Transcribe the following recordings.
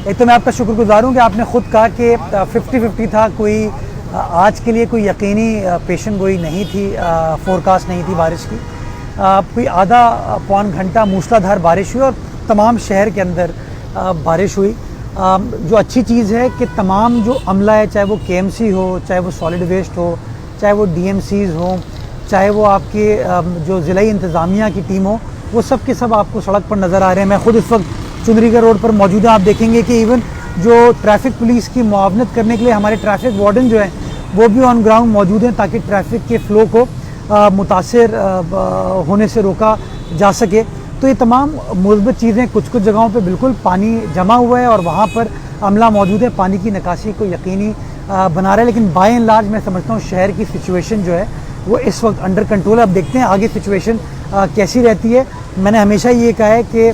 एक तो मैं आपका शुक्रगुजार हूँ कि आपने ख़ुद कहा कि 50-50 था, कोई आज के लिए कोई यकीनी पेशन गोई नहीं थी, फोरकास्ट नहीं थी बारिश की। कोई आधा पौन घंटा मूसलाधार बारिश हुई और तमाम शहर के अंदर बारिश हुई। जो अच्छी चीज़ है कि तमाम जो अमला है, चाहे वो KMC हो, चाहे वो सॉलिड वेस्ट हो, चाहे वो DMCs हो, चाहे वो आपके जो ज़िलाई इंतज़ामिया की टीम हो, वो सब के सब आपको सड़क पर नज़र आ रहे हैं। मैं ख़ुद इस वक्त चुनरीगढ़ रोड पर मौजूद हूँ। आप देखेंगे कि इवन जो ट्रैफिक पुलिस की मुआवनत करने के लिए हमारे ट्रैफिक वार्डन जो हैं वो भी ऑन ग्राउंड मौजूद हैं, ताकि ट्रैफिक के फ़्लो को मुतासिर होने से रोका जा सके। तो ये तमाम मुस्बत चीज़ें, कुछ कुछ जगहों पे बिल्कुल पानी जमा हुआ है और वहाँ पर अमला मौजूद है, पानी की निकासी को यकीनी बना रहा है। लेकिन बाय एंड लार्ज मैं समझता हूँ शहर की सिचुएशन जो है वो इस वक्त अंडर कंट्रोल है। अब देखते हैं आगे सिचुएशन कैसी रहती है। मैंने हमेशा ये कहा है कि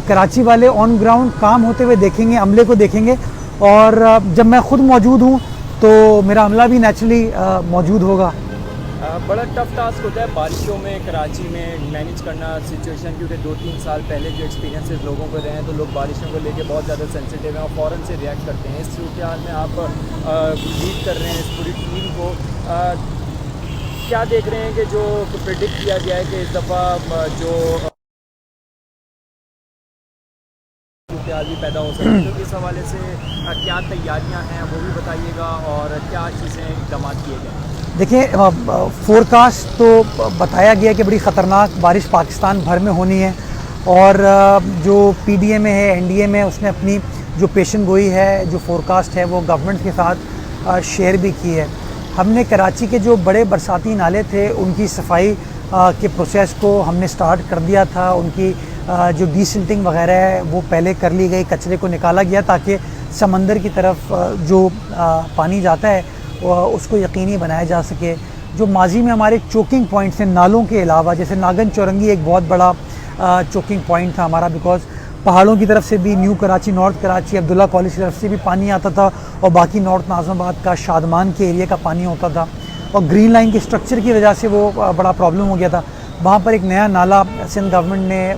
कराची वाले ऑन ग्राउंड काम होते हुए देखेंगे, अमले को देखेंगे, और जब मैं ख़ुद मौजूद हूँ तो मेरा अमला भी नेचुरली मौजूद होगा। बड़ा टफ टास्क होता है बारिशों में कराची में मैनेज करना सिचुएशन, क्योंकि 2-3 साल पहले जो एक्सपीरियंसेस लोगों को रहे हैं तो लोग बारिशों को लेके बहुत ज़्यादा सेंसिटिव हैं और फ़ौरन से रिएक्ट करते हैं। इस सूरत हाल में आप लीड कर रहे हैं इस पूरी टीम को, क्या देख रहे हैं कि जो प्रेडिक्ट किया गया है कि इस दफ़ा जो भी पैदा हो सकती है, तो इस हवाले से क्या तैयारियां हैं वो भी बताइएगा और क्या चीज़ें इक़दाम किए गए? देखिए, फोरकास्ट तो बताया गया कि बड़ी ख़तरनाक बारिश पाकिस्तान भर में होनी है, और जो PDMA है, NDA में, उसने अपनी जो पेशन गोई है, जो फोरकास्ट है, वो गवर्नमेंट के साथ शेयर भी की है। हमने कराची के जो बड़े बरसाती नाले थे उनकी सफाई के प्रोसेस को हमने स्टार्ट कर दिया था। उनकी जो डीसिल्टिंग वगैरह है वो पहले कर ली गई, कचरे को निकाला गया ताकि समंदर की तरफ जो पानी जाता है उसको यकीनी बनाया जा सके। जो माजी में हमारे चोकिंग पॉइंट्स हैं नालों के अलावा, जैसे नागन चौरंगी एक बहुत बड़ा चोकिंग पॉइंट था हमारा, बिकॉज पहाड़ों की तरफ से भी, new Karachi, north Karachi, Abdullah college की तरफ से भी पानी आता था, और बाकी नॉर्थ नाज़माबाद का, शादमान के एरिया का पानी होता था, और ग्रीन लाइन के स्ट्रक्चर की वजह से वो बड़ा प्रॉब्लम हो गया था। वहाँ पर एक नया नाला सिंध गवर्नमेंट ने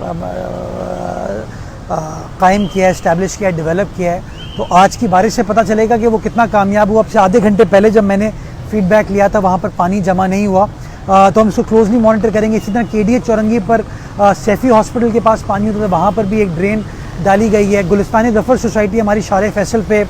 कायम किया है, इस्टेब्लिश किया है, डेवलप किया है। तो आज की बारिश से पता चलेगा कि वो कितना कामयाब हुआ। अब से आधे घंटे पहले जब मैंने फीडबैक लिया था वहाँ पर पानी जमा नहीं हुआ, तो हम इसको क्लोजली मॉनिटर करेंगे। इसी तरह KDH चौरंगी पर सैफ़ी हॉस्पिटल के पास पानी होता था, वहाँ पर भी एक ड्रेन डाली गई है। गुलिस्तानी ज़फ़र सोसाइटी हमारी शारे फैसल पे,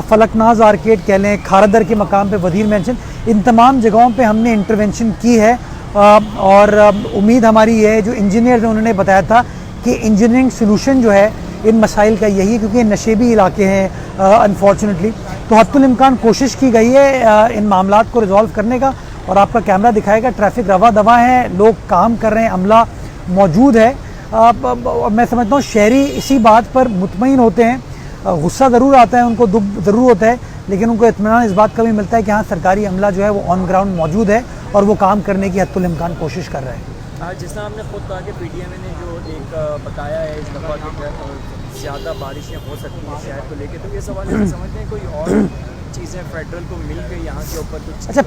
फलकनाज आर्केड कह लें, खारदर के मकाम पे, वजीर मेंशन, इन तमाम जगहों पे हमने इंटरवेंशन की है। और उम्मीद हमारी है, जो इंजीनियर ने उन्होंने बताया था कि इंजीनियरिंग सलूशन जो है इन मसाइल का यही है, क्योंकि ये नशेबी इलाके हैं अनफॉर्चुनेटली। तो हद्दुल इम्कान कोशिश की गई है इन मामलात को रिजॉल्व करने का, और आपका कैमरा दिखाएगा ट्रैफिक रवा दवा है, लोग काम कर रहे हैं, अमला मौजूद है। मैं समझता हूँ शहरी इसी बात पर मुतमईन होते हैं। गुस्सा ज़रूर आता है उनको, दुख ज़रूर होता है, लेकिन उनको इत्मीनान इस बात का भी मिलता है कि हाँ, सरकारी अमला जो है वो ऑन ग्राउंड मौजूद है और वो काम करने की हद्दुल इम्कान कोशिश कर रहे हैं। जिस तरह आपने खुद कहा कि PDMA ने जो एक बताया है इस दफ़ा कि ज़्यादा बारिशें हो सकती हैं शहर को लेकर, तो ये सवाल है समझते हैं कोई और चीज़ें फेडरल को मिल के यहाँ के ऊपर कुछ? अच्छा,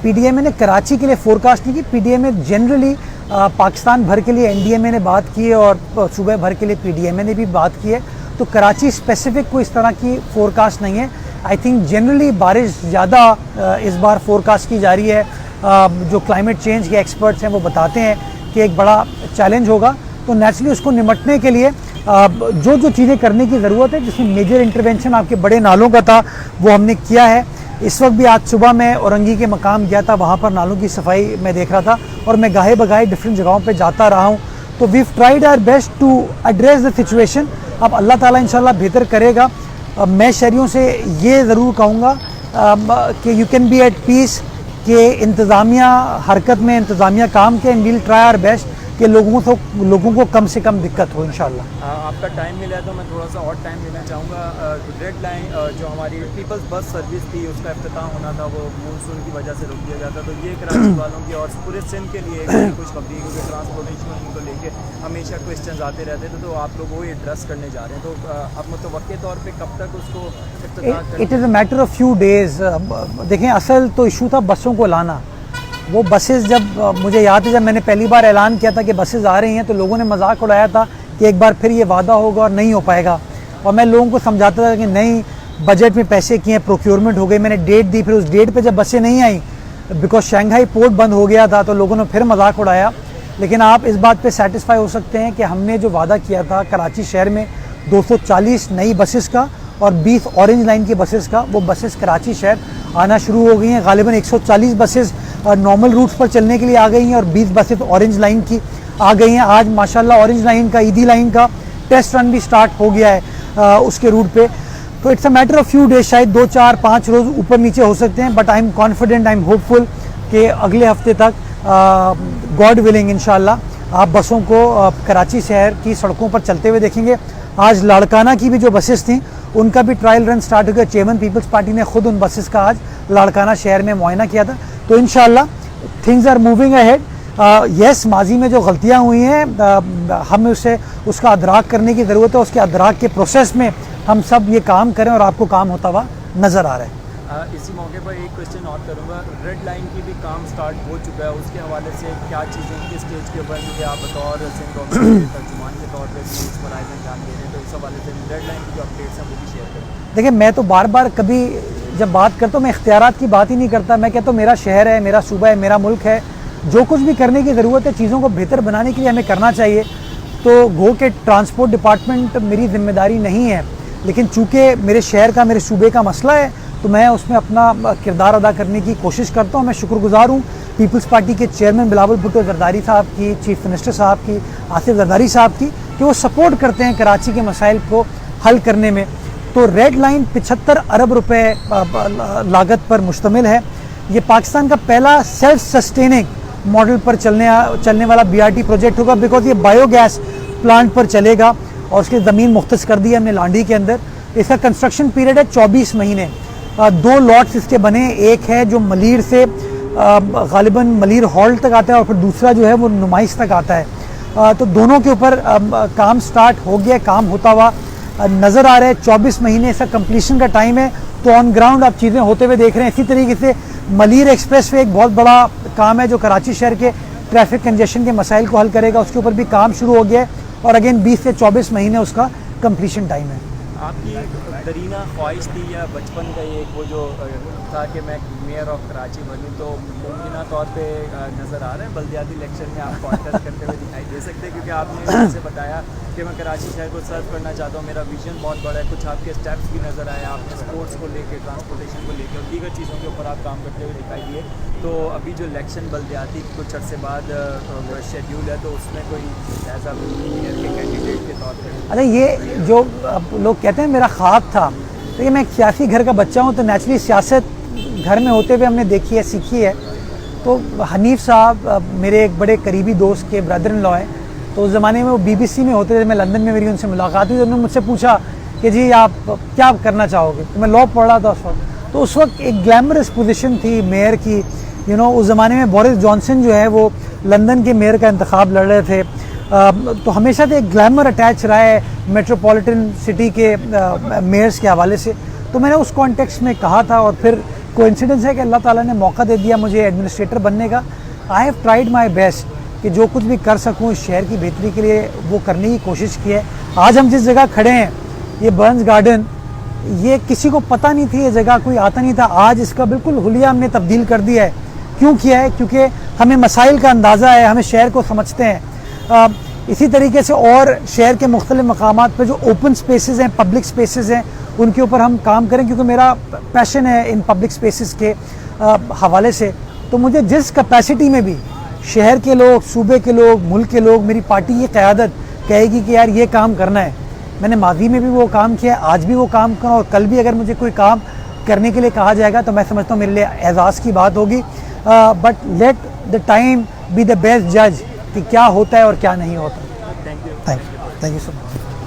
PDMA ने कराची के लिए फोरकास्ट नहीं की। PDMA जनरली पाकिस्तान भर के लिए NDMA ने बात की है और सूबे भर के लिए PDMA ने भी बात की है। तो कराची स्पेसिफिक कोई इस तरह की फोरकास्ट नहीं है। आई थिंक जनरली बारिश ज़्यादा इस बार फोरकास्ट की जा रही है। जो क्लाइमेट चेंज के एक्सपर्ट्स हैं वो बताते हैं कि एक बड़ा चैलेंज होगा, तो नेचुरली उसको निपटने के लिए जो जो चीज़ें करने की ज़रूरत है, जिसमें मेजर इंटरवेंशन आपके बड़े नालों का था वो हमने किया है। इस वक्त भी आज सुबह मैं औरंगी के मकाम गया था, वहाँ पर नालों की सफाई मैं देख रहा था, और मैं गाहे बगाहे डिफरेंट जगहों पे जाता रहा हूँ। तो we tried our best to address the situation. अब अल्लाह ताला इंशाल्लाह बेहतर करेगा। मैं शहरियों से ये ज़रूर कहूँगा कि you can be at peace, कि इंतज़ामिया हरकत में, इंतज़ामिया काम के, and we'll try our best कि लोगों को कम से कम दिक्कत हो इंशाल्लाह। आपका टाइम मिला है तो मैं थोड़ा सा और टाइम लेना चाहूँगा। रेड लाइन जो हमारी पीपल्स बस सर्विस थी उसका इफ्तिताह होना था, वो मानसून की वजह से रोक दिया गया था। तो ये कराची वालों की और पूरे सिंध के लिए कुछ खबरी, क्योंकि ट्रांसपोर्टेशन को लेके हमेशा क्वेश्चन आते रहते थे, तो आप लोग वो एड्रेस करने जा रहे हैं। तो अब मुतवक्के तौर पर कब तक उसको इफ्तिताह करें? It is a matter of few days. देखें, असल तो इशू था बसों को लाना। वो बसेस, जब मुझे याद है जब मैंने पहली बार ऐलान किया था कि बसेस आ रही हैं, तो लोगों ने मजाक उड़ाया था कि एक बार फिर ये वादा होगा और नहीं हो पाएगा। और मैं लोगों को समझाता था कि नहीं, बजट में पैसे किए हैं, प्रोक्योरमेंट हो गई, मैंने डेट दी, फिर उस डेट पे जब बसें नहीं आई बिकॉज शंघाई पोर्ट बंद हो गया था तो लोगों ने फिर मजाक उड़ाया। लेकिन आप इस बात पे सेटिस्फाई हो सकते हैं कि हमने जो वादा किया था कराची शहर में 240 नई बसेस का और 20 ऑरेंज लाइन की बसेस का, वो बसेस कराची शहर आना शुरू हो गई हैं। गालिबन 140 बसेस नॉर्मल रूट्स पर चलने के लिए आ गई हैं और 20 बसेस ऑरेंज लाइन की आ गई हैं। आज माशाल्लाह ऑरेंज लाइन का, ईदी लाइन का टेस्ट रन भी स्टार्ट हो गया है उसके रूट पे। तो it's a matter of few days, शायद 2, 4, 5 रोज़ ऊपर नीचे हो सकते हैं, but I am confident, I am hopeful कि अगले हफ्ते तक गॉड विलिंग इंशाल्लाह आप बसों को कराची शहर की सड़कों पर चलते हुए देखेंगे। आज लाड़काना की भी जो बसेस थी उनका भी ट्रायल रन स्टार्ट हो गया। चेयरमैन पीपल्स पार्टी ने खुद उन बसेस का आज लाड़काना शहर में मुआयना किया था। तो इंशाल्लाह things are moving ahead. Yes, माजी में जो गलतियाँ हुई हैं हमें उसका अदराक करने की ज़रूरत है। उसके अदराक के प्रोसेस में हम सब ये काम करें और आपको काम होता हुआ नज़र आ रहा है। इसी मौके पर एक क्वेश्चन और करूँगा, रेड लाइन की भी काम स्टार्ट हो चुका है, उसके हवाले से क्या चीज़ें किस स्टेज के ऊपर मुझे आप बतौर सिंध गवर्नमेंट के तर्जुमान के तौर पर इस पर आए ध्यान दे रहे हैं, तो इस हवाले से रेड लाइन की जो अपडेट्स हैं वो भी शेयर करें। देखिए, मैं तो बार बार कभी जब बात करता हूँ मैं इख्तियारात की बात ही नहीं करता। मैं कहता हूँ मेरा शहर है, मेरा सूबा है, मेरा मुल्क है, जो कुछ भी करने की ज़रूरत है चीज़ों को बेहतर बनाने के लिए हमें करना चाहिए। तो गो के ट्रांसपोर्ट डिपार्टमेंट मेरी जिम्मेदारी नहीं है, लेकिन चूँकि मेरे शहर का, मेरे सूबे का मसला है तो मैं उसमें अपना किरदार अदा करने की कोशिश करता हूँ। मैं शुक्रगुजार हूँ पीपल्स पार्टी के चेयरमैन बिलावल भुट्टो जरदारी साहब की, चीफ मिनिस्टर साहब की, आसिफ जरदारी साहब की, कि वो सपोर्ट करते हैं कराची के मसाइल को हल करने में। तो रेड लाइन 75 अरब रुपए लागत पर मुश्तमिल है। ये पाकिस्तान का पहला सेल्फ सस्टेनिंग मॉडल पर चलने वाला BRT प्रोजेक्ट होगा, बिकॉज ये बायोगैस प्लांट पर चलेगा और उसकी ज़मीन मुख्तस कर दी है हमने लांडी के अंदर। इसका कंस्ट्रक्शन पीरियड है 24 महीने। 2 लॉट्स इसके बने, एक है जो मलीर से गालिबन मलीर हॉल तक आता है और फिर दूसरा जो है वो नुमाइश तक आता है। तो दोनों के ऊपर काम स्टार्ट हो गया, काम होता हुआ नज़र आ रहा है। 24 महीने इसका कंप्लीशन का टाइम है। तो ऑन ग्राउंड आप चीज़ें होते हुए देख रहे हैं। इसी तरीके से मलीर एक्सप्रेस वे एक बहुत बड़ा काम है जो कराची शहर के ट्रैफिक कंजेशन के मसाइल को हल करेगा, उसके ऊपर भी काम शुरू हो गया है और अगेन 20 से 24 महीने उसका कंप्लीशन टाइम है। आपकी दरीना ख्वाहिश थी या बचपन का ये वो जो था कि मैं मेयर ऑफ कराची बनूँ, तो मुमकिन तौर पे नज़र आ रहा है बल्दियाती इलेक्शन में आप कॉन्टेस्ट करते हुए दिखाई दे सकते हैं, क्योंकि आपने मुझसे बताया कि मैं कराची शहर को सर्व करना चाहता हूँ, मेरा विजन बहुत बड़ा है। कुछ आपके स्टेप्स भी नज़र आए, आपने स्पोर्ट्स को लेकर, ट्रांसपोर्टेशन को लेकर और दीगर चीज़ों के ऊपर आप काम करते हुए दिखाई दिए। तो अभी जो इलेक्शन बल्दियाती कुछ अर्से बाद शेड्यूल है, तो उसमें कोई ऐसा मेयर के कैंडिडेट के तौर पर? अरे ये जो लोग कहते हैं मेरा ख्वाब था, देखिए मैं एक सियासी घर का बच्चा हूँ, तो नेचुरली सियासत घर में होते हुए हमने देखी है, सीखी है। तो हनीफ साहब मेरे एक बड़े करीबी दोस्त के ब्रदर इन लॉ हैं, तो उस ज़माने में वो BBC में होते थे, मैं लंदन में मेरी उनसे मुलाकात हुई, तो उन्होंने मुझसे पूछा कि जी आप क्या करना चाहोगे, तो मैं लॉ पढ़ रहा था उस वक्त। तो उस वक्त एक ग्लैमरस पोजीशन थी मेयर की, उस ज़माने में बोरिस जॉनसन जो है वो लंदन के मेयर का इंतखाब लड़ रहे थे। तो हमेशा से एक ग्लैमर अटैच रहा है मेट्रोपॉलिटन सिटी के मेयर्स के हवाले से। तो मैंने उस कॉन्टेक्स्ट में कहा था और फिर कोइंसिडेंस है कि अल्लाह ताला ने मौका दे दिया मुझे एडमिनिस्ट्रेटर बनने का। I have tried my best कि जो कुछ भी कर सकूं इस शहर की बेहतरी के लिए वो करने की कोशिश की है। आज हम जिस जगह खड़े हैं, ये बर्न्स गार्डन, ये किसी को पता नहीं थी, ये जगह कोई आता नहीं था। आज इसका बिल्कुल हुलिया हमने तब्दील कर दिया है। क्यों किया है? क्योंकि हमें मसाइल का अंदाज़ा है, हमें शहर को समझते हैं। इसी तरीके से और शहर के मुख्तलिफ मकामात पर जो ओपन स्पेसेस हैं, पब्लिक स्पेसेस हैं, उनके ऊपर हम काम करें, क्योंकि मेरा पैशन है इन पब्लिक स्पेसेस के हवाले से। तो मुझे जिस कैपेसिटी में भी शहर के लोग, सूबे के लोग, मुल्क के लोग, मेरी पार्टी की क़यादत कहेगी कि यार ये काम करना है, मैंने माजी में भी वो काम किया, आज भी वो काम करूँ और कल भी अगर मुझे कोई काम करने के लिए कहा जाएगा तो मैं समझता हूँ मेरे लिए एजाज़ की बात होगी। But let the time be the best जज कि क्या होता है और क्या नहीं होता। Thank you so much.